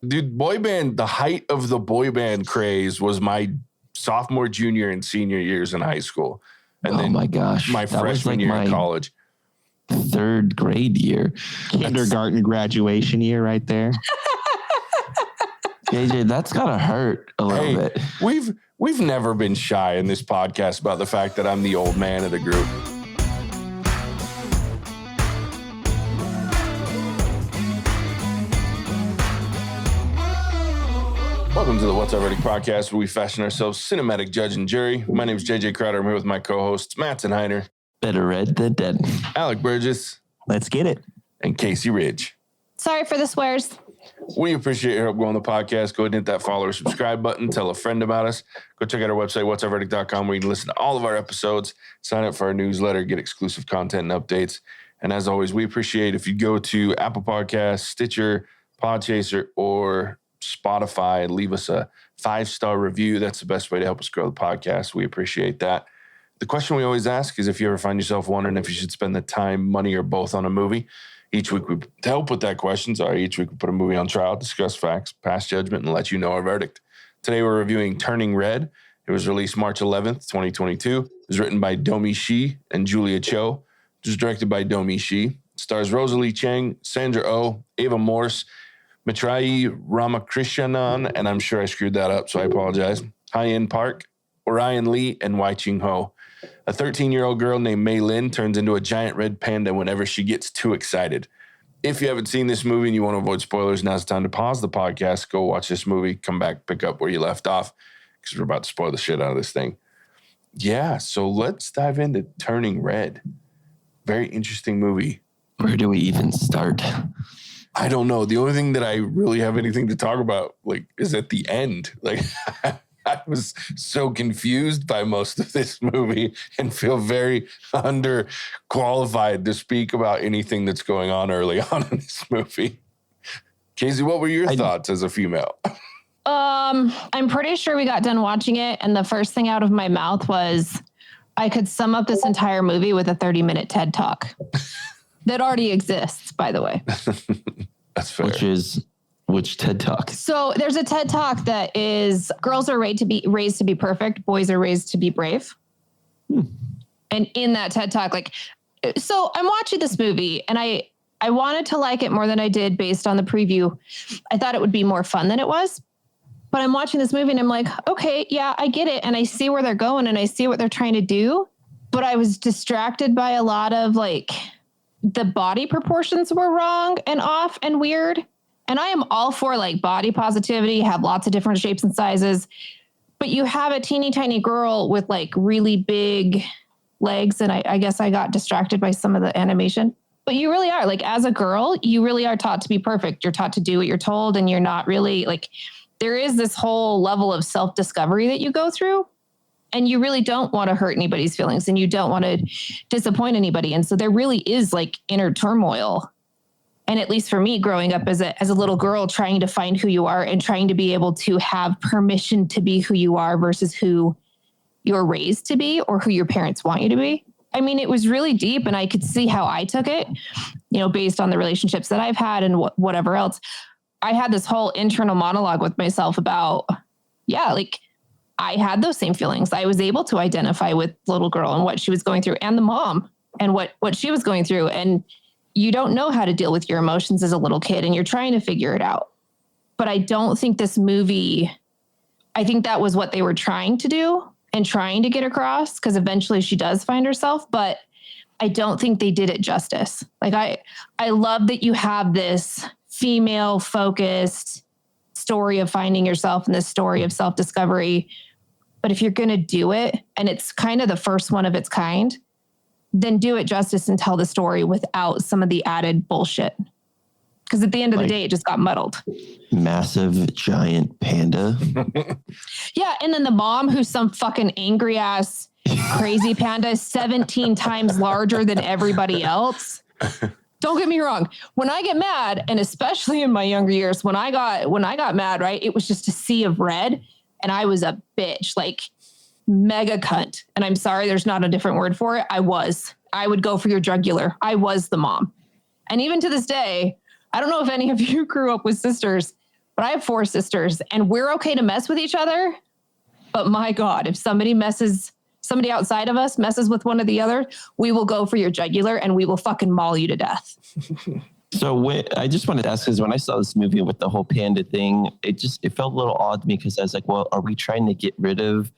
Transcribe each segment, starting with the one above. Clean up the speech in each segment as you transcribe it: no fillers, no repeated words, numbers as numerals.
Dude, boy band, the height of the boy band craze was my sophomore, junior, and senior years in high school. And then my gosh. My freshman year in college. Third grade year. Kindergarten graduation year right there. JJ, that's gotta hurt a little bit. We've never been shy in this podcast about the fact that I'm the old man of the group. Welcome to the What's Up Verdict podcast, where we fashion ourselves cinematic judge and jury. My name is JJ Crowder. I'm here with my co-hosts, Mattson. Better read than dead. Alec Burgess. Let's get it. And Casey Ridge. Sorry for the swears. We appreciate your help going on the podcast. Go ahead and hit that follow or subscribe button. Tell a friend about us. Go check out our website, whatsupverdict.com, where you can listen to all of our episodes, sign up for our newsletter, get exclusive content and updates. And as always, we appreciate if you go to Apple Podcasts, Stitcher, Podchaser, or Spotify and leave us a 5-star review. That's the best way to help us grow the podcast. We appreciate that. The question we always ask is if you ever find yourself wondering if you should spend the time, money, or both on a movie. Each week, to help with that question, each week we put a movie on trial, discuss facts, pass judgment, and let you know our verdict. Today we're reviewing Turning Red. It was released March 11th, 2022. It was written by Domi Shi and Julia Cho. It was directed by Domi Shi. It stars Rosalie Chang, Sandra Oh, Ava Morse, Maitreyi Ramakrishnan, and I'm sure I screwed that up, so I apologize. Hyen Park, Orion Lee, and Wai Ching Ho. A 13-year-old girl named Mei Lee turns into a giant red panda whenever she gets too excited. If you haven't seen this movie and you want to avoid spoilers, now's the time to pause the podcast, go watch this movie, come back, pick up where you left off, because we're about to spoil the shit out of this thing. Yeah, so let's dive into Turning Red. Very interesting movie. Where do we even start? I don't know. The only thing that I really have anything to talk about, is at the end. I was so confused by most of this movie and feel very underqualified to speak about anything that's going on early on in this movie. Casey, what were your thoughts as a female? I'm pretty sure we got done watching it, and the first thing out of my mouth was, I could sum up this entire movie with a 30-minute TED Talk. That already exists, by the way. That's fair. Which TED Talk? So there's a TED Talk that is girls are raised to be perfect, boys are raised to be brave. And in that TED Talk, so I'm watching this movie and I wanted to like it more than I did based on the preview. I thought it would be more fun than it was. But I'm watching this movie and I'm like, okay, yeah, I get it. And I see where they're going and I see what they're trying to do. But I was distracted by a lot of the body proportions were wrong and off and weird. And I am all for body positivity, have lots of different shapes and sizes. But you have a teeny tiny girl with really big legs. And I guess I got distracted by some of the animation. But you really are as a girl, you really are taught to be perfect. You're taught to do what you're told. And you're not really there is this whole level of self-discovery that you go through. And you really don't want to hurt anybody's feelings and you don't want to disappoint anybody. And so there really is inner turmoil. And at least for me, growing up as a little girl, trying to find who you are and trying to be able to have permission to be who you are versus who you're raised to be or who your parents want you to be. I mean, it was really deep and I could see how I took it, based on the relationships that I've had and whatever else. I had this whole internal monologue with myself about, I had those same feelings. I was able to identify with the little girl and what she was going through and the mom and what she was going through. And you don't know how to deal with your emotions as a little kid and you're trying to figure it out. But I don't think this movie, I think that was what they were trying to do and trying to get across because eventually she does find herself, but I don't think they did it justice. I love that you have this female focused story of finding yourself and this story of self-discovery. But if you're going to do it, and it's kind of the first one of its kind, then do it justice and tell the story without some of the added bullshit. Because at the end of the day, it just got muddled. Massive giant panda. Yeah. And then the mom, who's some fucking angry ass crazy panda, 17 times larger than everybody else. Don't get me wrong. When I get mad, and especially in my younger years, when I got mad, right, it was just a sea of red, and I was a bitch, mega cunt. And I'm sorry, there's not a different word for it. I would go for your jugular. I was the mom. And even to this day, I don't know if any of you grew up with sisters, but I have 4 sisters and we're okay to mess with each other. But my God, if somebody outside of us messes with one of the other, we will go for your jugular and we will fucking maul you to death. So I just wanted to ask, because when I saw this movie with the whole panda thing, it felt a little odd to me, because I was like, well, are we trying to get rid of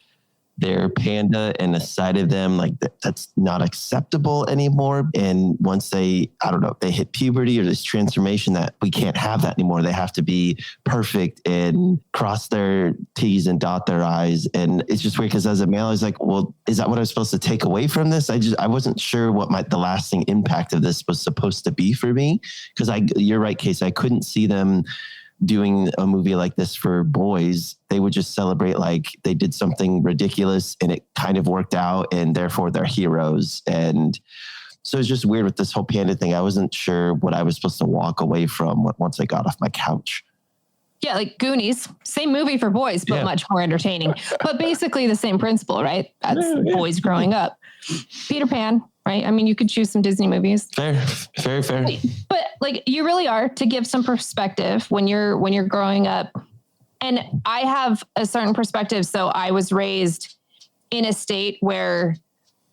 their panda and a side of them like that's not acceptable anymore? And once they hit puberty or this transformation, that we can't have that anymore. They have to be perfect and cross their T's and dot their I's. And it's just weird, because as a male, I was like, well, is that what I'm supposed to take away from this? I wasn't sure what the lasting impact of this was supposed to be for me. Because you're right, Case, I couldn't see them doing a movie like this for boys. They would just celebrate like they did something ridiculous and it kind of worked out, and therefore they're heroes. And so it's just weird with this whole panda thing. I wasn't sure what I was supposed to walk away from once I got off my couch. Yeah, like Goonies, same movie for boys, but much more entertaining. But basically the same principle, right? That's boys growing up. Peter Pan, right? I mean, you could choose some Disney movies. Fair. But like, you really are, to give some perspective when you're growing up. And I have a certain perspective. So I was raised in a state where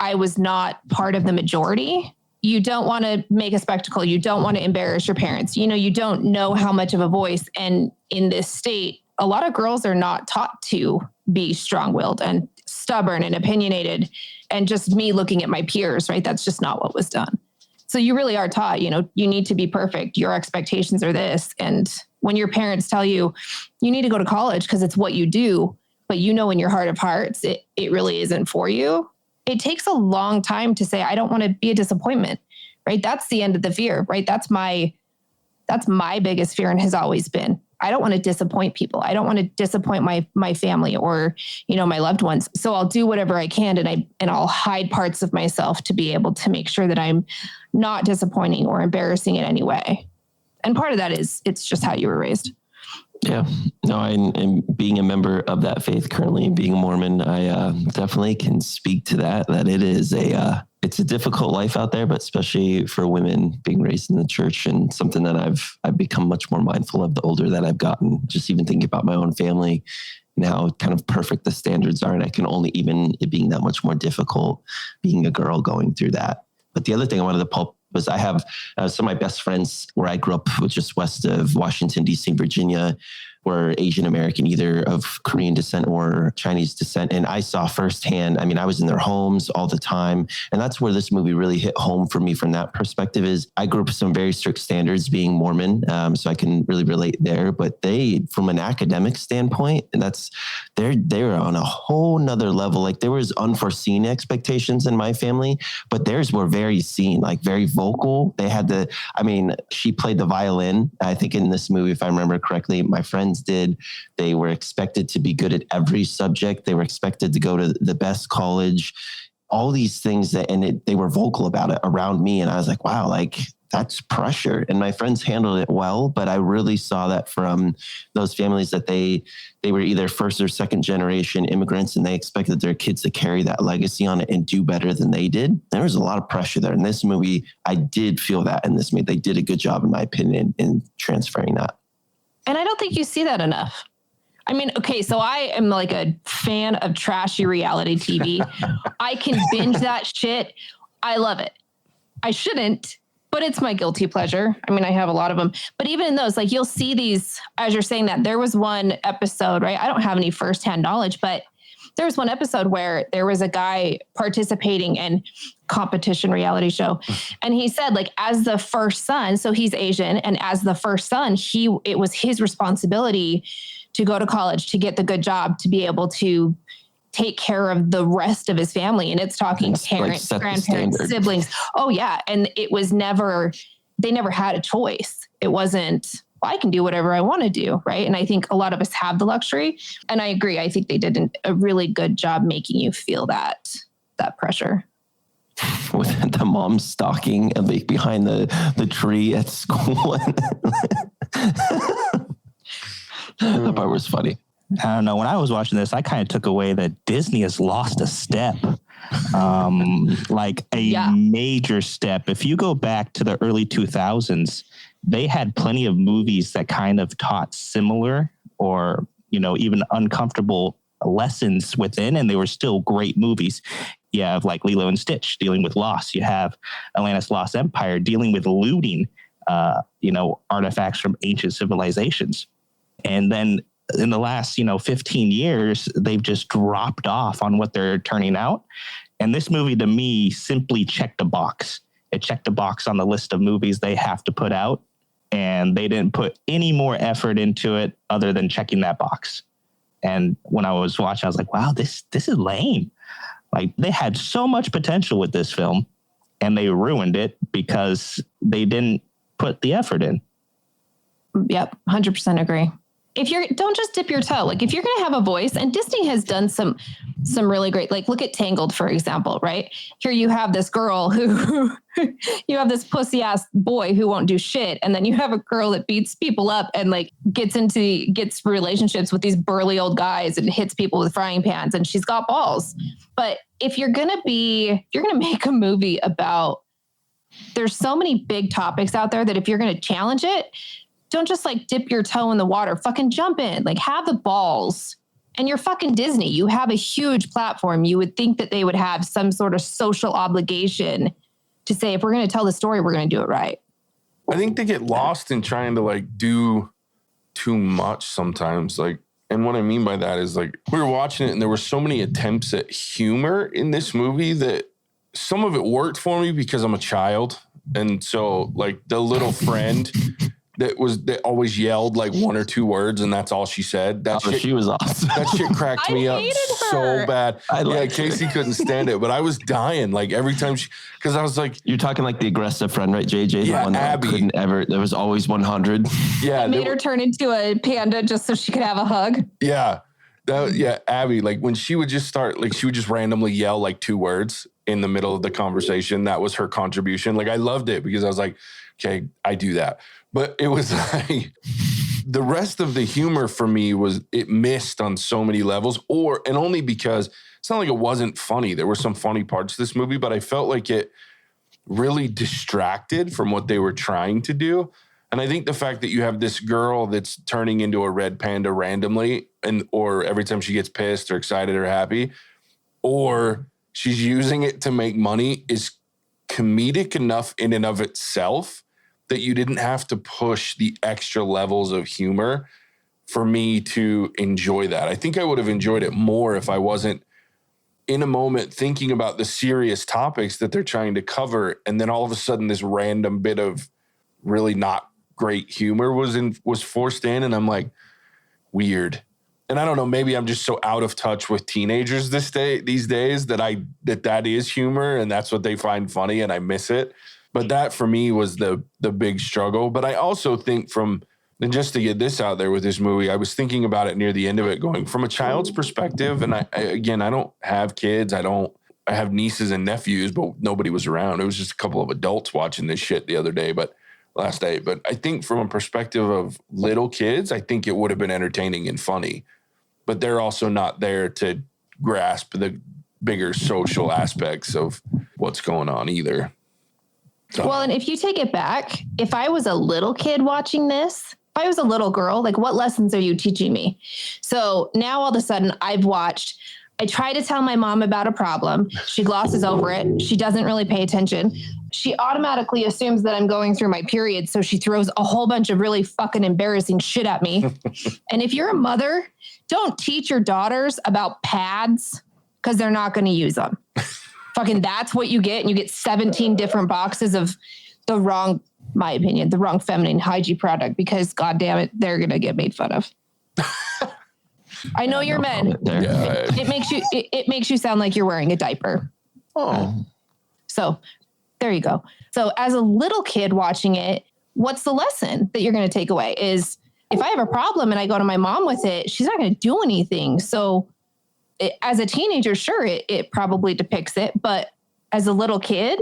I was not part of the majority. You don't want to make a spectacle. You don't want to embarrass your parents. You don't know how much of a voice. And in this state, a lot of girls are not taught to be strong-willed and stubborn and opinionated. And just me looking at my peers, right? That's just not what was done. So you really are taught, you need to be perfect. Your expectations are this. And when your parents tell you, you need to go to college because it's what you do, but in your heart of hearts, it really isn't for you. It takes a long time to say, I don't want to be a disappointment, right? That's the end of the fear, right? That's my biggest fear and has always been. I don't want to disappoint people. I don't want to disappoint my family or, my loved ones. So I'll do whatever I can and I'll hide parts of myself to be able to make sure that I'm not disappointing or embarrassing in any way. And part of that is it's just how you were raised. Yeah, no, and being a member of that faith currently, being a Mormon, I definitely can speak to that it is it's a difficult life out there, but especially for women being raised in the church, and something that I've become much more mindful of the older that I've gotten, just even thinking about my own family and how kind of perfect the standards are. And I can only, even it being that much more difficult, being a girl going through that. But the other thing I wanted to pull was I have some of my best friends where I grew up, was just west of Washington, D.C., Virginia, were Asian American, either of Korean descent or Chinese descent. And I saw firsthand, I was in their homes all the time. And that's where this movie really hit home for me from that perspective. Is I grew up with some very strict standards being Mormon. So I can really relate there, but they, from an academic standpoint, and they're on a whole nother level. Like, there was unforeseen expectations in my family, but theirs were very seen, like very vocal. They had she played the violin, I think, in this movie, if I remember correctly. My friends did. They were expected to be good at every subject. They were expected to go to the best college, all these things they were vocal about it around me. And I was like, wow, like, that's pressure. And my friends handled it well, but I really saw that from those families that they were either first or second generation immigrants, and they expected their kids to carry that legacy on it and do better than they did. There was a lot of pressure there. In this movie, I did feel that in this movie. They did a good job, in my opinion, in transferring that. And I don't think you see that enough. Okay, so I am like a fan of trashy reality TV. I can binge that shit. I love it. I shouldn't, but it's my guilty pleasure. I have a lot of them. But even in those, like, you'll see these, as you're saying that, there was one episode, right? I don't have any firsthand knowledge, but there was one episode where there was a guy participating in competition reality show. And he said, like, as the first son, so he's Asian, and as the first son, it was his responsibility to go to college, to get the good job, to be able to take care of the rest of his family. And it's talking parents, grandparents, siblings. Oh yeah. And they never had a choice. It wasn't, I can do whatever I want to do, right? And I think a lot of us have the luxury. And I agree. I think they did a really good job making you feel that pressure. With the mom stalking behind the tree at school. That part was funny. I don't know. When I was watching this, I kind of took away that Disney has lost a step. Major step. If you go back to the early 2000s, they had plenty of movies that kind of taught similar or, even uncomfortable lessons within, and they were still great movies. You have like Lilo and Stitch dealing with loss. You have Atlantis Lost Empire dealing with looting, artifacts from ancient civilizations. And then in the last, 15 years, they've just dropped off on what they're turning out. And this movie to me simply checked a box. It checked a box on the list of movies they have to put out. And they didn't put any more effort into it other than checking that box. And when I was watching, I was like, wow, this is lame. Like, they had so much potential with this film and they ruined it because they didn't put the effort in. Yep. 100% agree. Don't just dip your toe. Like, if you're going to have a voice, and Disney has done some really great, like, look at Tangled, for example, right? Here you have this girl who, you have this pussy ass boy who won't do shit. And then you have a girl that beats people up and like gets relationships with these burly old guys and hits people with frying pans, and she's got balls. But if you're going to make a movie about, there's so many big topics out there that if you're going to challenge it, don't just like dip your toe in the water, fucking jump in, like have the balls. And you're fucking Disney. You have a huge platform. You would think that they would have some sort of social obligation to say, if we're going to tell the story, we're going to do it right. I think they get lost in trying to like do too much sometimes. Like, and what I mean by that is like, we were watching it and there were so many attempts at humor in this movie that some of it worked for me because I'm a child. And so like the little friend that always yelled like one or two words and that's all she said. She was awesome. That shit cracked me up so bad. Casey couldn't stand it, but I was dying like every time because I was like, you're talking like the aggressive friend, right? JJ, yeah, the one Abby. that couldn't ever. There was always 100. Yeah, made her turn into a panda just so she could have a hug. Yeah, Abby. Like when she would just start, like she would just randomly yell like two words in the middle of the conversation. That was her contribution. Like I loved it because I was like, okay, I do that. But it was like the rest of the humor for me it missed on so many levels, and only because it's not like it wasn't funny. There were some funny parts to this movie, but I felt like it really distracted from what they were trying to do. And I think the fact that you have this girl that's turning into a red panda randomly or every time she gets pissed or excited or happy, or she's using it to make money is comedic enough in and of itself that you didn't have to push the extra levels of humor for me to enjoy that. I think I would have enjoyed it more if I wasn't in a moment thinking about the serious topics that they're trying to cover. And then all of a sudden this random bit of really not great humor was forced in. And I'm like, weird. And I don't know, maybe I'm just so out of touch with teenagers these days that is humor and that's what they find funny and I miss it. But that for me was the big struggle. But I also think and just to get this out there with this movie, I was thinking about it near the end of it going from a child's perspective. And I don't have kids. I have nieces and nephews, but nobody was around. It was just a couple of adults watching this shit last night. But I think from a perspective of little kids, I think it would have been entertaining and funny. But they're also not there to grasp the bigger social aspects of what's going on either. Well, and if you take it back, if I was a little kid watching this, if I was a little girl, like what lessons are you teaching me? So now all of a sudden I try to tell my mom about a problem. She glosses over it. She doesn't really pay attention. She automatically assumes that I'm going through my period. So she throws a whole bunch of really fucking embarrassing shit at me. And if you're a mother, don't teach your daughters about pads because they're not going to use them. Fucking that's what you get. And you get 17 different boxes of the wrong feminine hygiene product because God damn it, they're going to get made fun of. I know you're men. Yeah. It makes you sound like you're wearing a diaper. Oh. So there you go. So as a little kid watching it, what's the lesson that you're going to take away is if I have a problem and I go to my mom with it, she's not going to do anything. So as a teenager, sure, it probably depicts it. But as a little kid,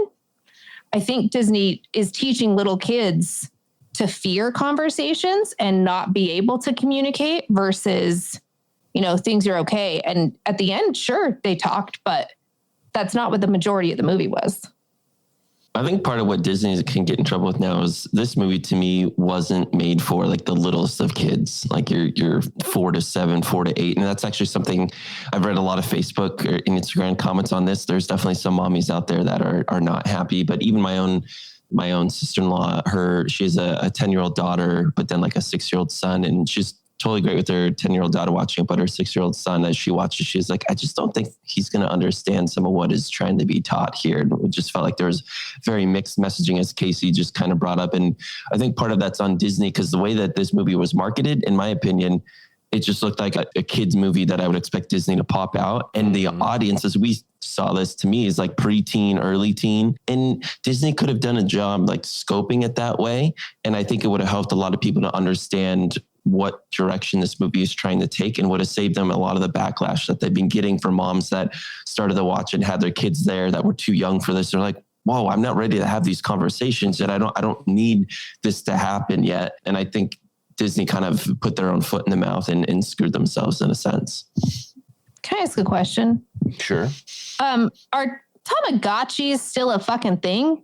I think Disney is teaching little kids to fear conversations and not be able to communicate versus, things are okay. And at the end, sure, they talked, but that's not what the majority of the movie was. I think part of what Disney can get in trouble with now is this movie to me wasn't made for like the littlest of kids, like your 4 to 7, 4 to 8. And that's actually something I've read a lot of Facebook or Instagram comments on this. There's definitely some mommies out there that are not happy, but even my own sister-in-law, she has a 10-year-old daughter, but then like a 6-year-old son. And she's totally great with her 10-year-old daughter watching it, but her 6-year-old son, as she watches, she's like, I just don't think he's going to understand some of what is trying to be taught here. And it just felt like there was very mixed messaging, as Casey just kind of brought up. And I think part of that's on Disney, because the way that this movie was marketed, in my opinion, it just looked like a kid's movie that I would expect Disney to pop out. And the audience, as we saw this, to me, is like preteen, early teen. And Disney could have done a job like scoping it that way. And I think it would have helped a lot of people to understand what direction this movie is trying to take, and would have saved them a lot of the backlash that they've been getting from moms that started to watch and had their kids there that were too young for this. They're like, whoa, I'm not ready to have these conversations, and I don't need this to happen yet. And I think Disney kind of put their own foot in the mouth and screwed themselves in a sense. Can I ask a question? Sure. Are Tamagotchis still a fucking thing?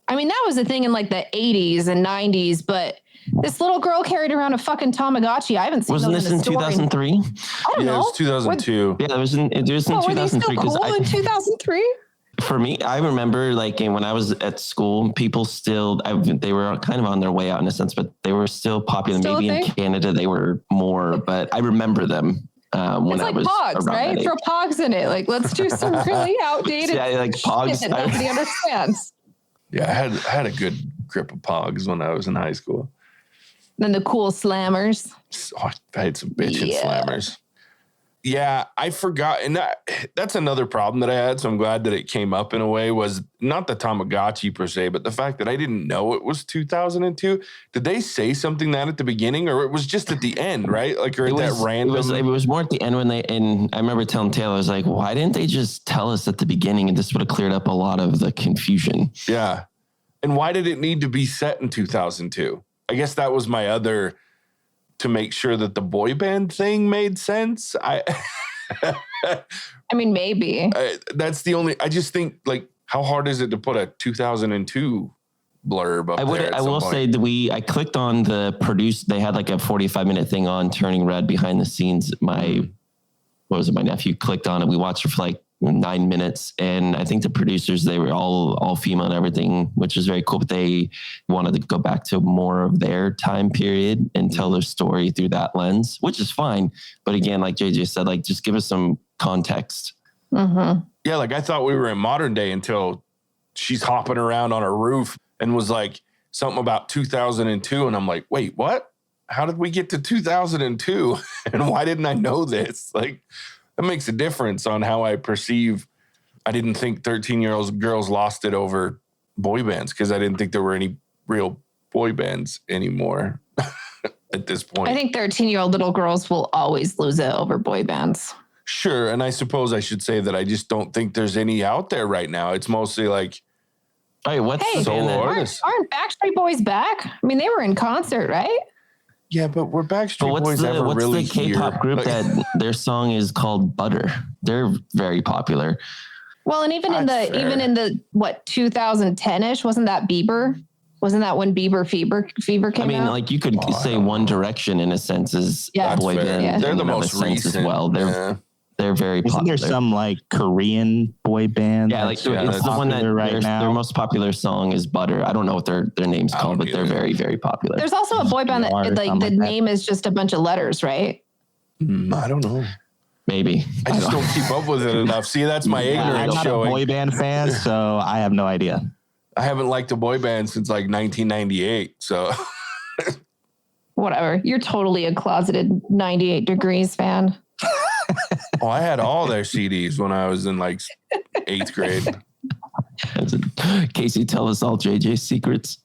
I mean, that was a thing in like the 80s and 90s, but this little girl carried around a fucking Tamagotchi. I haven't seen. Wasn't this in 2003? I don't know. It was 2002. Yeah, it was in 2003. Were they still cool in 2003? For me, I remember like when I was at school, people still, they were kind of on their way out in a sense, but they were still popular. Still Maybe in Canada they were more, but I remember them. When it's I like was Pogs, right? age. Throw Pogs in it. Like, let's do some really outdated Yeah, like Pogs. shit that nobody understands. Yeah, I had a good grip of Pogs when I was in high school. Then the cool slammers. Oh, I had some bitchin' slammers. Yeah, I forgot. And that's another problem that I had. So I'm glad that it came up in a way, was not the Tamagotchi per se, but the fact that I didn't know it was 2002. Did they say something that at the beginning, or it was just at the end, right? Like, or that random. It was more at the end and I remember telling Taylor, I was like, why didn't they just tell us at the beginning? And this would have cleared up a lot of the confusion. Yeah. And why did it need to be set in 2002? I guess that was my other, to make sure that the boy band thing made sense. I mean, maybe. That's the only, I just think, like, how hard is it to put a 2002 blurb up there? I will say that I clicked on the produce. They had like a 45-minute thing on Turning Red behind the scenes. My nephew clicked on it. We watched it for like 9 minutes, and I think the producers, they were all female and everything, which is very cool, but they wanted to go back to more of their time period and tell their story through that lens, which is fine. But again, like JJ said, like, just give us some context. Mm-hmm. Yeah, like I thought we were in modern day until she's hopping around on a roof and was like something about 2002, and I'm like, wait, what? How did we get to 2002? And why didn't I know this? Like, that makes a difference on how I perceive. I didn't think 13-year-old girls lost it over boy bands, because I didn't think there were any real boy bands anymore at this point. I think 13-year-old little girls will always lose it over boy bands. Sure. And I suppose I should say that I just don't think there's any out there right now. It's mostly like, hey, what's the solo band artists? Aren't Backstreet Boys back? I mean, they were in concert, right? Yeah, but were Backstreet Boys ever really the K-pop here? group that their song is called Butter? They're very popular. Well, and even in the what 2010ish, wasn't that Bieber? Wasn't that when Bieber Fever came out? I mean, like, you could say One Direction in a sense is a boy band. Yeah. They're the in most a sense recent. as well. They're very Isn't popular. there some like Korean boy band? Yeah, like it's the one that their most popular song is Butter. I don't know what their name's called, but they're very, very popular. There's also a boy band that like the name is just a bunch of letters, right? I don't know. Maybe. I just don't keep up with it enough. See, that's my ignorance I'm not showing. a boy band fan, so I have no idea. I haven't liked a boy band since like 1998. So Whatever. You're totally a closeted 98 Degrees fan. I had all their CDs when I was in like 8th grade. Casey, tell us all JJ's secrets.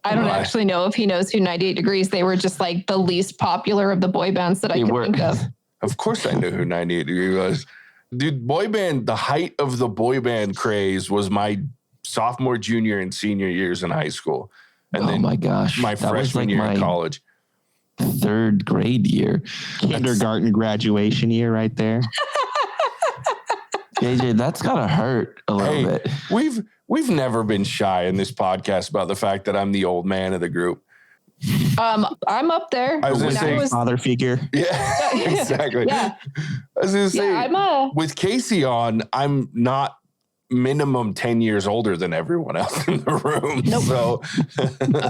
I don't actually know if he knows who 98 Degrees. They were just like the least popular of the boy bands that I could think of. Of course I knew who 98 Degree was. Dude, boy band, the height of the boy band craze was my sophomore, junior, and senior years in high school. And then my gosh. My freshman year in college. 3rd grade year. Kindergarten graduation year right there. JJ, that's gotta hurt a little bit. We've never been shy in this podcast about the fact that I'm the old man of the group. I'm up there. I was going to say father figure. Yeah, exactly. Yeah. I was going to say, I'm with Casey on, I'm not minimum 10 years older than everyone else in the room. Nope. So,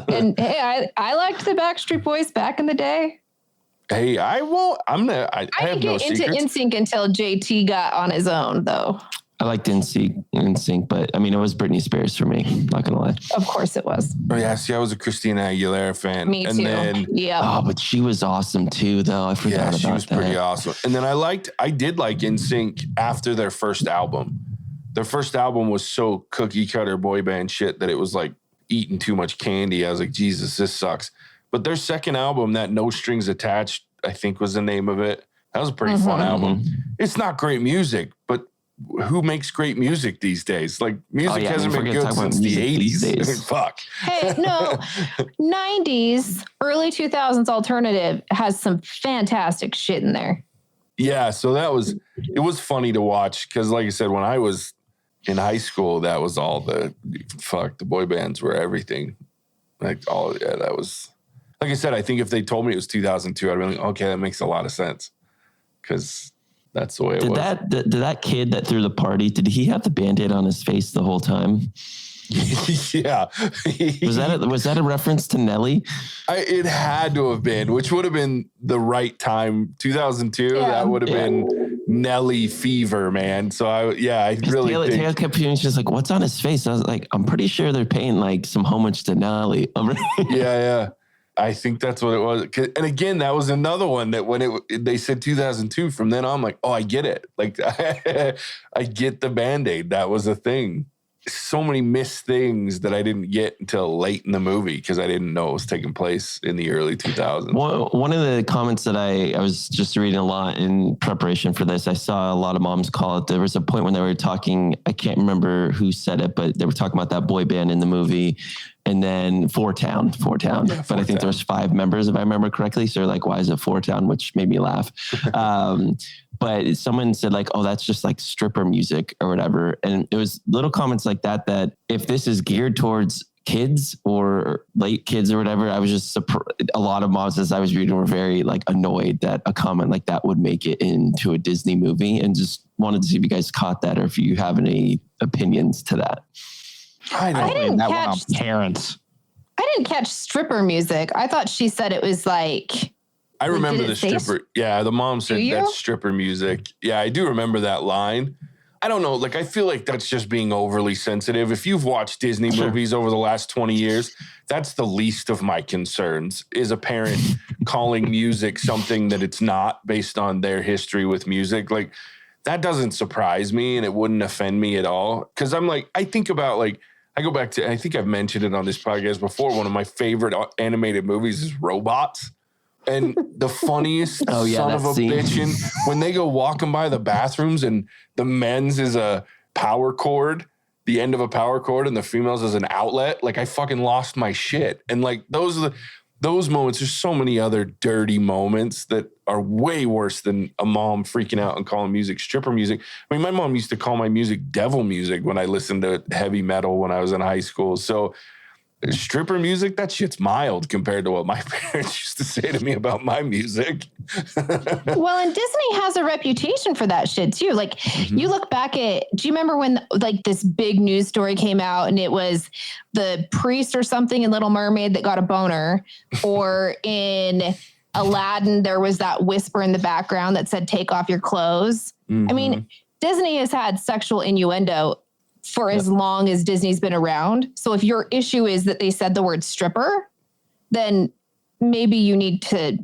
and hey, I liked the Backstreet Boys back in the day. Hey, I won't. I have didn't no get into secrets. NSYNC until JT got on his own, though. I liked NSYNC, but I mean, it was Britney Spears for me. Not gonna lie. Of course it was. Oh yeah, see, I was a Christina Aguilera fan. Me too. Then, yeah. Oh, but she was awesome too, though. I forgot about that. She was pretty awesome. And then I did like NSYNC after their first album. Their first album was so cookie cutter boy band shit that it was like eating too much candy. I was like, Jesus, this sucks. But their second album, that No Strings Attached, I think was the name of it. That was a pretty fun album. It's not great music, but who makes great music these days? Like music hasn't been good since the 80s. Fuck. Hey, no, 90s, early 2000s alternative has some fantastic shit in there. Yeah, so it was funny to watch because, like I said, when I was in high school, that was all the boy bands were everything. That was, like I said, I think if they told me it was 2002, I'd be like, okay, that makes a lot of sense because that's the way it was. Did that kid that threw the party, did he have the Band-Aid on his face the whole time? Yeah. Was that a reference to Nelly? It had to have been, which would have been the right time. 2002, that would have been Nelly fever, man. So I really think. Taylor kept being just like, what's on his face? I was like, I'm pretty sure they're paying like some homage to Nelly. Yeah. I think that's what it was. And again, that was another one that when they said 2002, from then on, I'm like, oh, I get it. Like, I get the Band-Aid. That was a thing. So many missed things that I didn't get until late in the movie because I didn't know it was taking place in the early 2000s. One of the comments that I was just reading a lot in preparation for this, I saw a lot of moms call it. There was a point when they were talking, I can't remember who said it, but they were talking about that boy band in the movie. And then Four Town. Yeah, but I think there's 5 members, if I remember correctly. So they're like, why is it Four Town? Which made me laugh. But someone said like, oh, that's just like stripper music or whatever. And it was little comments like that if this is geared towards kids or late kids or whatever, I was just a lot of moms as I was reading were very like annoyed that a comment like that would make it into a Disney movie, and just wanted to see if you guys caught that or if you have any opinions to that. I didn't that catch one on parents. I didn't catch stripper music. I thought she said it was like. I remember the stripper. Yeah, the mom said that's stripper music. Yeah, I do remember that line. I don't know. Like, I feel like that's just being overly sensitive. If you've watched Disney movies over the last 20 years, that's the least of my concerns, is a parent calling music something that it's not based on their history with music. Like, that doesn't surprise me and it wouldn't offend me at all. Because I'm like, I think about like, I go back to, I think I've mentioned it on this podcast before. One of my favorite animated movies is Robots. And the funniest son of a bitchin', when they go walking by the bathrooms and the men's is a power cord, the end of a power cord, and the females is an outlet, like I fucking lost my shit. And like those moments, there's so many other dirty moments that are way worse than a mom freaking out and calling music stripper music. I mean, my mom used to call my music devil music when I listened to heavy metal when I was in high school. So stripper music, that shit's mild compared to what my parents used to say to me about my music. Well, and Disney has a reputation for that shit too. Like you look back at, do you remember when like this big news story came out and it was the priest or something in Little Mermaid that got a boner, or in Aladdin, there was that whisper in the background that said, take off your clothes. I mean, Disney has had sexual innuendo for as long as Disney's been around. So if your issue is that they said the word stripper, then maybe you need to,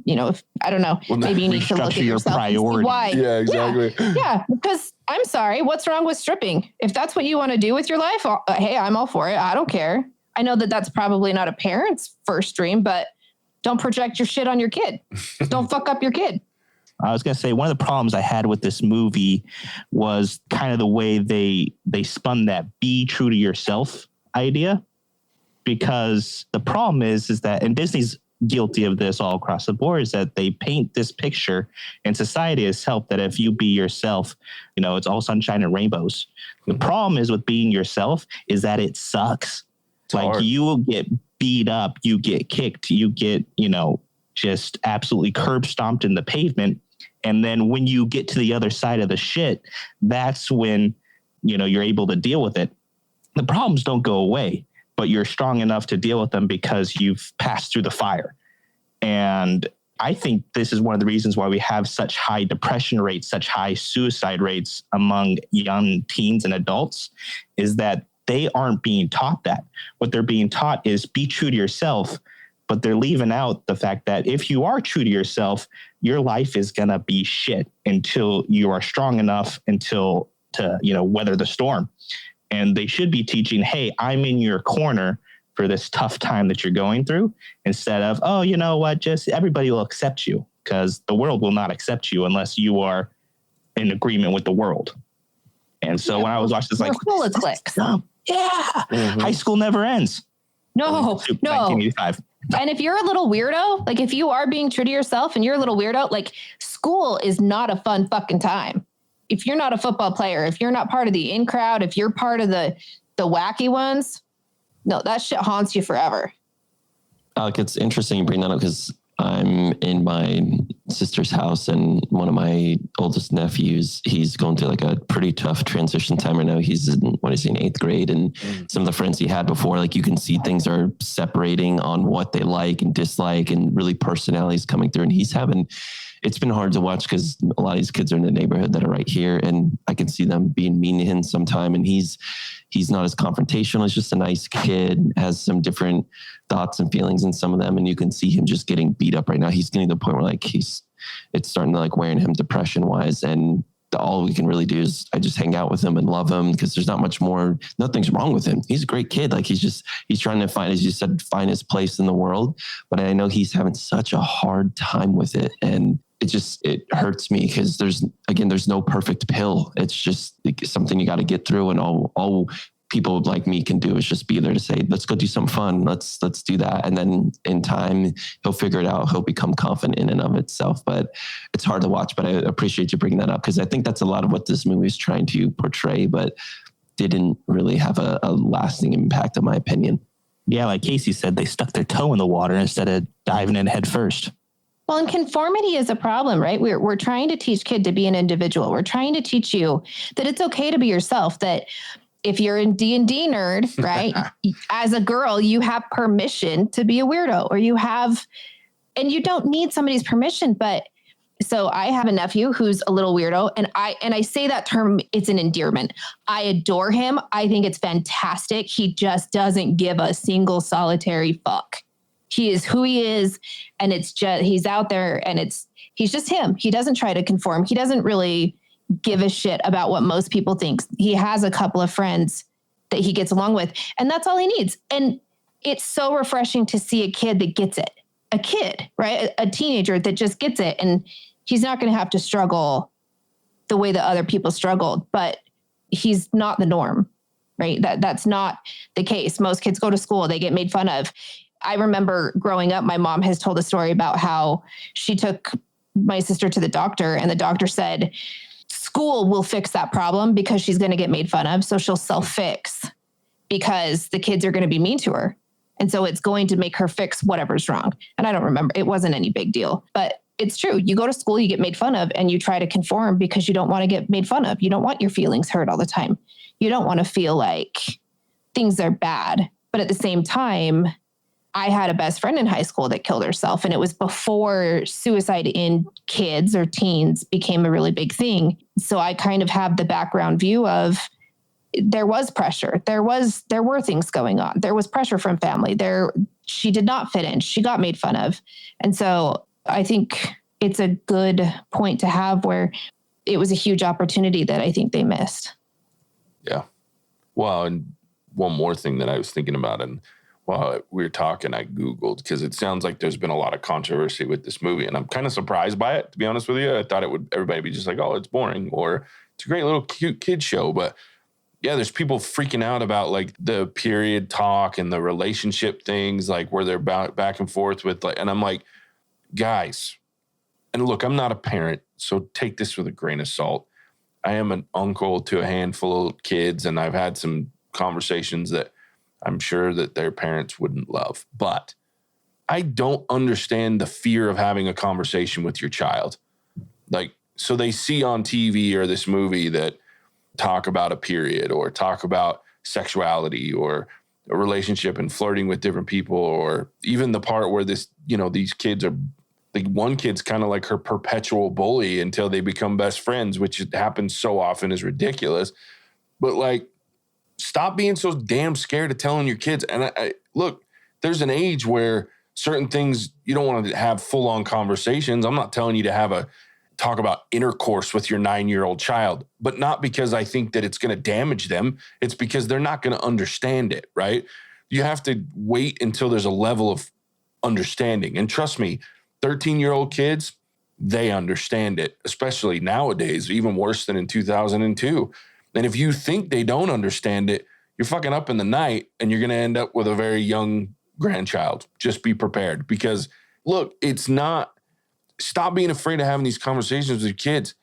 I don't know, maybe you need to look at your yourself priority. Why? Yeah, exactly. Yeah, because I'm sorry, what's wrong with stripping? If that's what you want to do with your life, hey, I'm all for it. I don't care. I know that that's probably not a parent's first dream, but don't project your shit on your kid. Don't fuck up your kid. I was going to say, one of the problems I had with this movie was kind of the way they spun that be true to yourself idea. Because the problem is that, and Disney's guilty of this all across the board, is that they paint this picture, and society has helped that if you be yourself, it's all sunshine and rainbows. The problem is with being yourself is that it sucks. Like you will get beat up, you get kicked, you get, just absolutely curb stomped in the pavement. And then when you get to the other side of the shit, that's when, you're able to deal with it. The problems don't go away, but you're strong enough to deal with them because you've passed through the fire. And I think this is one of the reasons why we have such high depression rates, such high suicide rates among young teens and adults, is that they aren't being taught that. What they're being taught is be true to yourself, but they're leaving out the fact that if you are true to yourself, your life is going to be shit until you are strong enough to weather the storm. And they should be teaching, hey, I'm in your corner for this tough time that you're going through, instead of, oh, you know what, just everybody will accept you, because the world will not accept you unless you are in agreement with the world. And so when I was watching this, like, full of clicks. High school never ends. No. 1985. And if you're a little weirdo, like if you are being true to yourself and you're a little weirdo, like school is not a fun fucking time. If you're not a football player, if you're not part of the in crowd, if you're part of the wacky ones, no, that shit haunts you forever. Alec, it's interesting you bring that up because I'm in my sister's house and one of my oldest nephews, he's going through like a pretty tough transition time right now. He's in, in 8th grade, and some of the friends he had before, like you can see things are separating on what they like and dislike, and really personalities coming through. And it's been hard to watch because a lot of these kids are in the neighborhood that are right here, and I can see them being mean to him sometime. And he's not as confrontational. He's just a nice kid, has some different thoughts and feelings in some of them. And you can see him just getting beat up right now. He's getting to the point where like it's starting to like wearing him depression wise. And all we can really do is I just hang out with him and love him, because there's not much more, nothing's wrong with him. He's a great kid. Like he's trying to find, as you said, find his place in the world. But I know he's having such a hard time with it. And it hurts me because there's no perfect pill. It's just something you got to get through. And all people like me can do is just be there to say, let's go do something fun. Let's do that. And then in time, he'll figure it out. He'll become confident in and of itself. But it's hard to watch, but I appreciate you bringing that up, because I think that's a lot of what this movie is trying to portray, but didn't really have a lasting impact, in my opinion. Yeah, like Casey said, they stuck their toe in the water instead of diving in head first. Well, and conformity is a problem, right? We're trying to teach kid to be an individual. We're trying to teach you that it's okay to be yourself, that if you're a D&D nerd, right, as a girl, you have permission to be a weirdo, and you don't need somebody's permission. But so I have a nephew who's a little weirdo, and I say that term, it's an endearment. I adore him. I think it's fantastic. He just doesn't give a single solitary fuck. He is who he is, and it's just, he's out there, and he's just him. He doesn't try to conform. He doesn't really give a shit about what most people think. He has a couple of friends that he gets along with, and that's all he needs. And it's so refreshing to see a kid that gets it. A kid, right? A teenager that just gets it, and he's not going to have to struggle the way that other people struggled, but he's not the norm, right? That's not the case. Most kids go to school, they get made fun of. I remember growing up, my mom has told a story about how she took my sister to the doctor, and the doctor said, school will fix that problem because she's going to get made fun of. So she'll self-fix because the kids are going to be mean to her. And so it's going to make her fix whatever's wrong. And I don't remember, it wasn't any big deal, but it's true. You go to school, you get made fun of, and you try to conform because you don't want to get made fun of. You don't want your feelings hurt all the time. You don't want to feel like things are bad. But at the same time, I had a best friend in high school that killed herself, and it was before suicide in kids or teens became a really big thing. So I kind of have the background view of there was pressure. There were things going on. There was pressure from family. She did not fit in. She got made fun of. And so I think it's a good point to have where it was a huge opportunity that I think they missed. Yeah. Well, and one more thing that I was thinking about, and while we were talking, I Googled, because it sounds like there's been a lot of controversy with this movie, and I'm kind of surprised by it, to be honest with you. I thought everybody be just like, oh, it's boring, or it's a great little cute kid show. But yeah, there's people freaking out about like the period talk and the relationship things, like where they're back and forth with like, and I'm like, guys, and look, I'm not a parent, so take this with a grain of salt. I am an uncle to a handful of kids, and I've had some conversations that I'm sure that their parents wouldn't love, but I don't understand the fear of having a conversation with your child. Like, so they see on TV or this movie that talk about a period or talk about sexuality or a relationship and flirting with different people, or even the part where this, you know, these kids are like, one kid's kind of like her perpetual bully until they become best friends, which happens so often is ridiculous. But like, stop being so damn scared of telling your kids. And I look, there's an age where certain things you don't want to have full on conversations. I'm not telling you to talk about intercourse with your 9-year-old child, but not because I think that it's going to damage them. It's because they're not going to understand it, right? You have to wait until there's a level of understanding. And trust me, 13-year-old kids, they understand it, especially nowadays, even worse than in 2002. And if you think they don't understand it, you're fucking up in the night and you're going to end up with a very young grandchild. Just be prepared, because look, stop being afraid of having these conversations with your kids.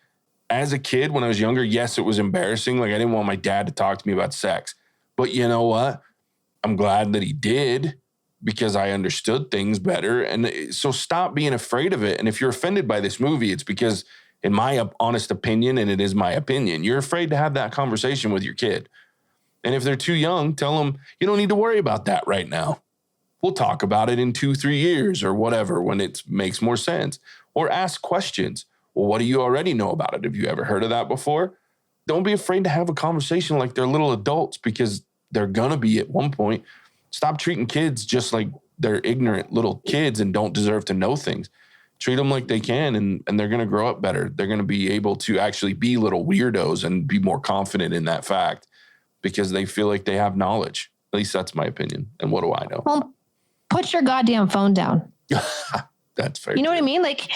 As a kid, when I was younger, yes, it was embarrassing. Like, I didn't want my dad to talk to me about sex, but you know what? I'm glad that he did, because I understood things better. And so stop being afraid of it. And if you're offended by this movie, it's because, in my honest opinion, and it is my opinion, you're afraid to have that conversation with your kid. And if they're too young, tell them, you don't need to worry about that right now. We'll talk about it in 2-3 years or whatever, when it makes more sense. Or ask questions. Well, what do you already know about it? Have you ever heard of that before? Don't be afraid to have a conversation like they're little adults, because they're going to be at one point. Stop treating kids just like they're ignorant little kids and don't deserve to know things. Treat them like they can, and they're going to grow up better. They're going to be able to actually be little weirdos and be more confident in that fact, because they feel like they have knowledge. At least that's my opinion. And what do I know? Well, put your goddamn phone down. That's fair. You know what I mean? Like,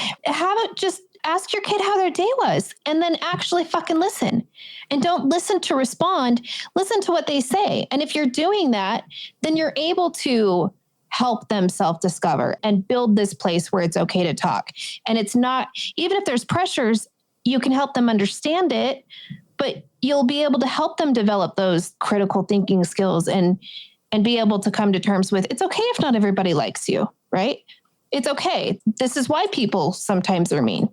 just ask your kid how their day was, and then actually fucking listen. And don't listen to respond. Listen to what they say. And if you're doing that, then you're able to help them self-discover and build this place where it's okay to talk. And it's not, even if there's pressures, you can help them understand it, but you'll be able to help them develop those critical thinking skills and be able to come to terms with, it's okay if not everybody likes you, right? It's okay. This is why people sometimes are mean,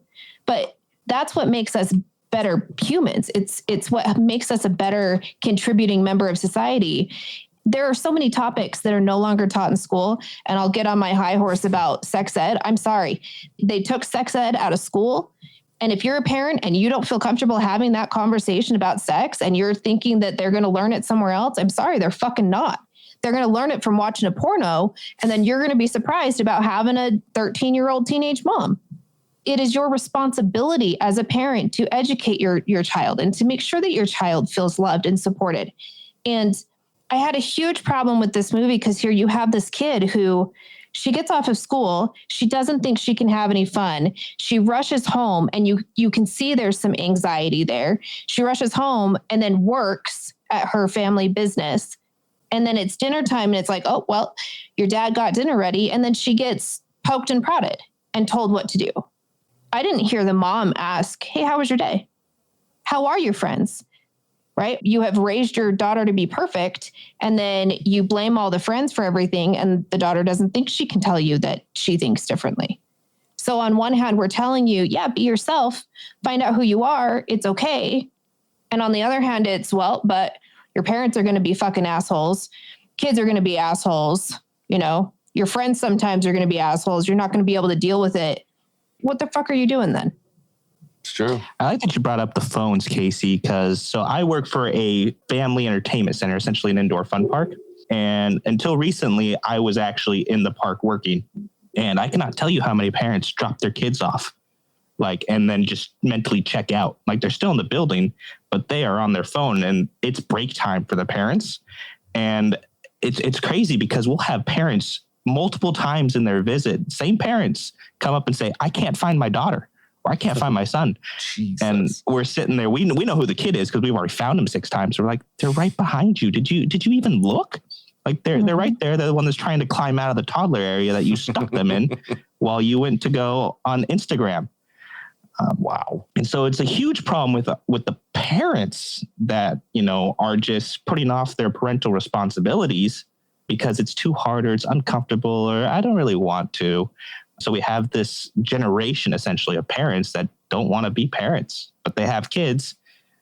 but that's what makes us better humans. It's what makes us a better contributing member of society. There are so many topics that are no longer taught in school, and I'll get on my high horse about sex ed. I'm sorry. They took sex ed out of school. And if you're a parent and you don't feel comfortable having that conversation about sex and you're thinking that they're going to learn it somewhere else, I'm sorry, they're fucking not. They're going to learn it from watching a porno, and then you're going to be surprised about having a 13-year-old teenage mom. It is your responsibility as a parent to educate your child and to make sure that your child feels loved and supported. And I had a huge problem with this movie because here you have this kid who, she gets off of school. She doesn't think she can have any fun. She rushes home, and you can see there's some anxiety there. She rushes home and then works at her family business. And then it's dinner time and it's like, oh, well, your dad got dinner ready. And then she gets poked and prodded and told what to do. I didn't hear the mom ask, hey, how was your day? How are your friends? Right? You have raised your daughter to be perfect, and then you blame all the friends for everything, and the daughter doesn't think she can tell you that she thinks differently. So on one hand, we're telling you, yeah, be yourself, find out who you are, it's okay. And on the other hand, it's, well, but your parents are going to be fucking assholes. Kids are going to be assholes. You know, your friends sometimes are going to be assholes. You're not going to be able to deal with it. What the fuck are you doing then? It's true. I like that you brought up the phones, Casey, because I work for a family entertainment center, essentially an indoor fun park. And until recently, I was actually in the park working. And I cannot tell you how many parents drop their kids off, and then just mentally check out. Like, they're still in the building, but they are on their phone, and it's break time for the parents. And it's crazy because we'll have parents multiple times in their visit, same parents, come up and say, I can't find my daughter, I can't find my son. Jesus. And we're sitting there. We know who the kid is because we've already found him 6 times. We're like, they're right behind you. Did you even look? Like they're right there. They're the one that's trying to climb out of the toddler area that you stuck them in while you went to go on Instagram. Wow. And so it's a huge problem with the parents that, are just putting off their parental responsibilities because it's too hard or it's uncomfortable or I don't really want to. So we have this generation essentially of parents that don't want to be parents, but they have kids.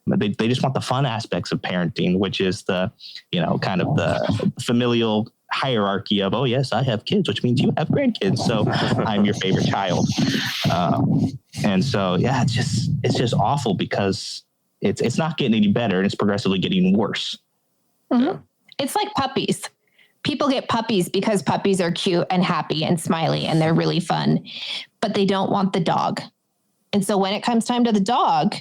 They just want the fun aspects of parenting, which is the, kind of the familial hierarchy of, oh, yes, I have kids, which means you have grandkids. So I'm your favorite child. And so, yeah, it's just awful because it's not getting any better and it's progressively getting worse. Mm-hmm. Yeah. It's like puppies. People get puppies because puppies are cute and happy and smiley and they're really fun, but they don't want the dog. And so when it comes time to the dog,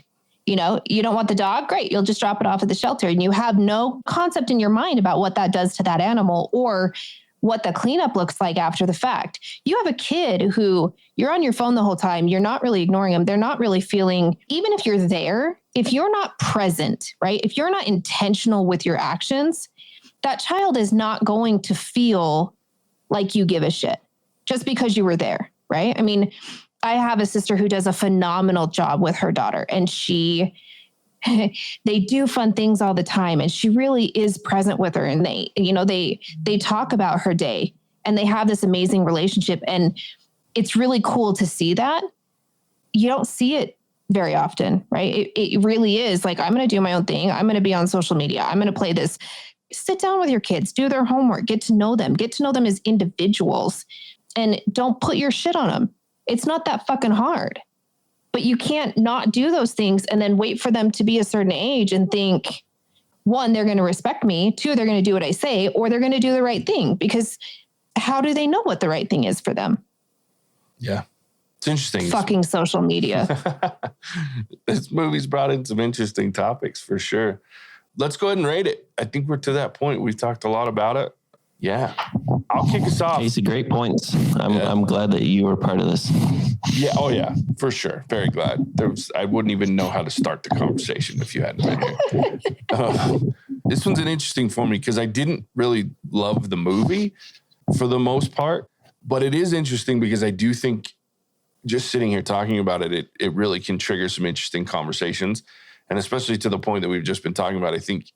you don't want the dog, great. You'll just drop it off at the shelter and you have no concept in your mind about what that does to that animal or what the cleanup looks like after the fact. You have a kid who you're on your phone the whole time. You're not really ignoring them. They're not really feeling, even if you're there, if you're not present, right? If you're not intentional with your actions, that child is not going to feel like you give a shit just because you were there, right? I mean, I have a sister who does a phenomenal job with her daughter and they do fun things all the time. And she really is present with her. And they talk about her day and they have this amazing relationship. And it's really cool to see that. You don't see it very often, right? It really is like, I'm going to do my own thing. I'm going to be on social media. I'm going to play this. Sit down with your kids, do their homework, get to know them as individuals and don't put your shit on them. It's not that fucking hard, but you can't not do those things and then wait for them to be a certain age and think, 1, they're going to respect me. 2, they're going to do what I say, or they're going to do the right thing because how do they know what the right thing is for them? Yeah. It's interesting. Fucking social media. This movie's brought in some interesting topics for sure. Let's go ahead and rate it. I think we're to that point. We've talked a lot about it. Yeah. I'll kick us off. Casey, great points. I'm glad that you were part of this. Yeah. Oh, yeah. For sure. Very glad. I wouldn't even know how to start the conversation if you hadn't been here. This one's an interesting for me because I didn't really love the movie for the most part, but it is interesting because I do think just sitting here talking about it really can trigger some interesting conversations. And especially to the point that we've just been talking about, I think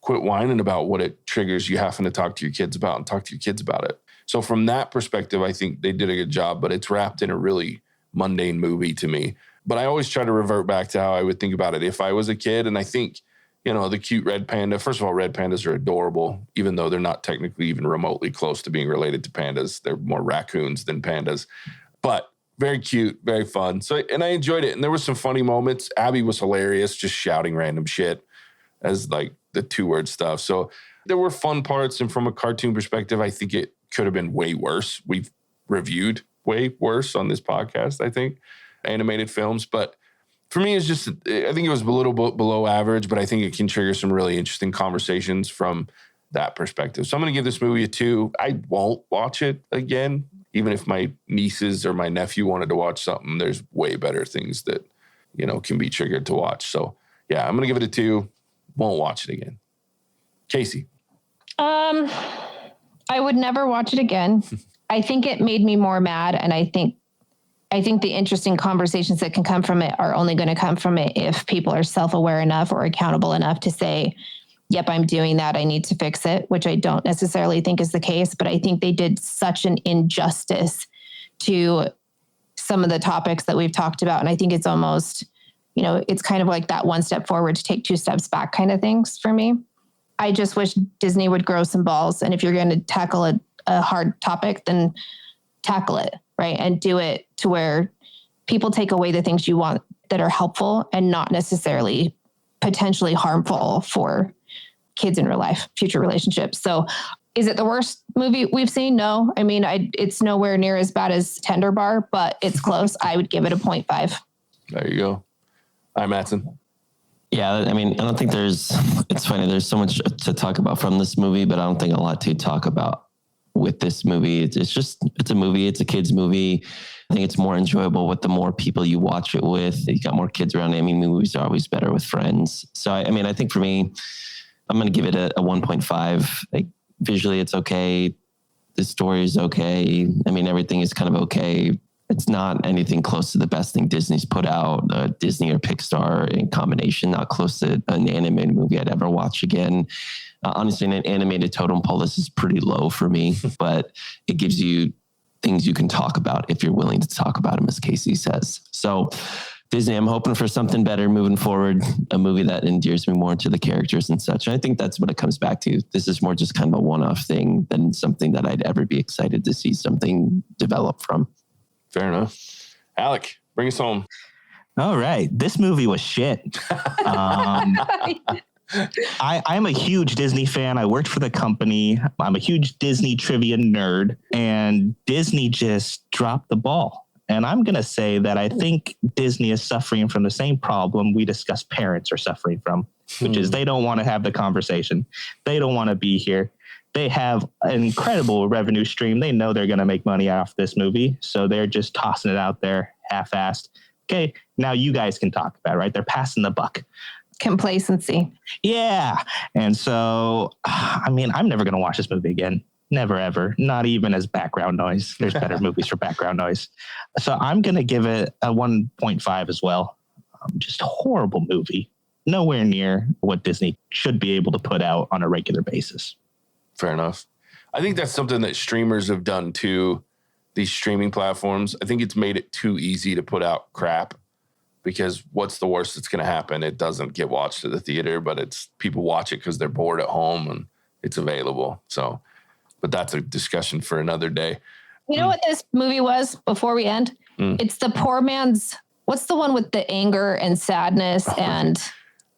quit whining about what it triggers you having to talk to your kids about and talk to your kids about it. So from that perspective, I think they did a good job, but it's wrapped in a really mundane movie to me. But I always try to revert back to how I would think about it if I was a kid. And I think, the cute red panda, first of all, red pandas are adorable, even though they're not technically even remotely close to being related to pandas. They're more raccoons than pandas, but very cute, very fun. So, and I enjoyed it. And there were some funny moments. Abby was hilarious, just shouting random shit as like the 2-word stuff. So there were fun parts. And from a cartoon perspective, I think it could have been way worse. We've reviewed way worse on this podcast, I think, animated films. But for me, it's just, I think it was a little bit below average, but I think it can trigger some really interesting conversations from that perspective. So I'm going to give this movie a 2. I won't watch it again. Even if my nieces or my nephew wanted to watch something, there's way better things that, can be triggered to watch. So yeah, I'm going to give it a 2. Won't watch it again. Casey. I would never watch it again. I think it made me more mad. And I think the interesting conversations that can come from it are only going to come from it if people are self-aware enough or accountable enough to say, yep, I'm doing that. I need to fix it, which I don't necessarily think is the case, but I think they did such an injustice to some of the topics that we've talked about. And I think it's almost, it's kind of like that 1 step forward to take 2 steps back kind of things for me. I just wish Disney would grow some balls. And if you're going to tackle a hard topic, then tackle it, right? And do it to where people take away the things you want that are helpful and not necessarily potentially harmful for kids in real life, future relationships. So is it the worst movie we've seen? No. I mean, it's nowhere near as bad as Tender Bar, but it's close. I would give it a 0.5. There you go. Hi, Mattson. Yeah, I mean, I don't think it's funny. There's so much to talk about from this movie, but I don't think a lot to talk about with this movie. It's a movie. It's a kid's movie. I think it's more enjoyable with the more people you watch it with. You got more kids around. I mean, movies are always better with friends. So, I mean, I think for me, I'm going to give it a 1.5. Like visually, it's okay. The story is okay. I mean, everything is kind of okay. It's not anything close to the best thing Disney's put out, Disney or Pixar in combination, not close to an animated movie I'd ever watch again. Honestly, an animated totem pole, this is pretty low for me, but it gives you things you can talk about if you're willing to talk about them, as Casey says. So Disney, I'm hoping for something better moving forward, a movie that endears me more to the characters and such. And I think that's what it comes back to. This is more just kind of a one-off thing than something that I'd ever be excited to see something develop from. Fair enough. Alec, bring us home. All right. This movie was shit. I'm a huge Disney fan. I worked for the company. I'm a huge Disney trivia nerd, and Disney just dropped the ball. And I'm going to say that I think Disney is suffering from the same problem we discussed parents are suffering from, which is they don't want to have the conversation. They don't want to be here. They have an incredible revenue stream. They know they're going to make money off this movie. So they're just tossing it out there half-assed. Okay, now you guys can talk about it, right? They're passing the buck. Complacency. Yeah. And so, I mean, I'm never going to watch this movie again. Never, ever. Not even as background noise. There's better movies for background noise. So I'm going to give it a 1.5 as well. Just a horrible movie. Nowhere near what Disney should be able to put out on a regular basis. Fair enough. I think that's something that streamers have done too. These streaming platforms, I think it's made it too easy to put out crap, because what's the worst that's going to happen? It doesn't get watched at the theater, but it's people watch it because they're bored at home and it's available. So, but that's a discussion for another day. You know what this movie was before we end? It's the poor man's, what's the one with the anger and sadness and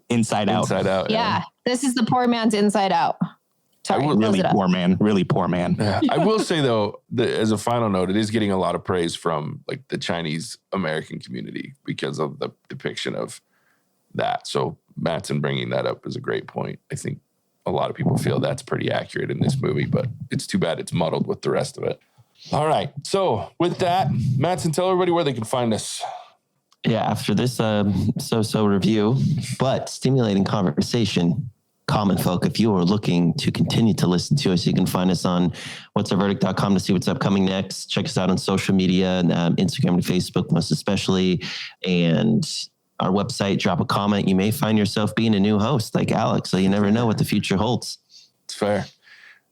Inside Out. Inside Out. yeah. This is the poor man's Inside Out. Sorry, Really poor man. Really poor man. Yeah. I will say though, as a final note, it is getting a lot of praise from like the Chinese American community because of the depiction of that. So Mattson bringing that up is a great point. I think a lot of people feel that's pretty accurate in this movie, but it's too bad it's muddled with the rest of it. All right. So with that, Mattson, tell everybody where they can find us. Yeah, after this so-so review, but stimulating conversation, common folk, if you are looking to continue to listen to us, you can find us on whatsoververdict.com to see what's upcoming next. Check us out on social media, and Instagram and Facebook most especially, and our website. Drop a comment. You may find yourself being a new host like Alec, so you never know what the future holds. It's fair.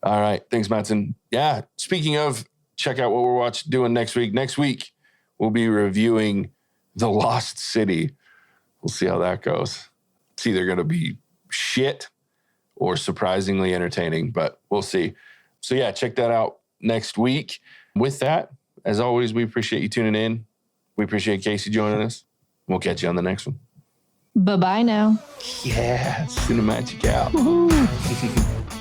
All right. Thanks, Mattson. Yeah. Speaking of, check out what we're doing next week. Next week, we'll be reviewing The Lost City. We'll see how that goes. It's either going to be shit or surprisingly entertaining, but we'll see. So yeah, check that out next week. With that, as always, we appreciate you tuning in. We appreciate Casey joining us. We'll catch you on the next one. Bye-bye now. Yeah, cinematic out.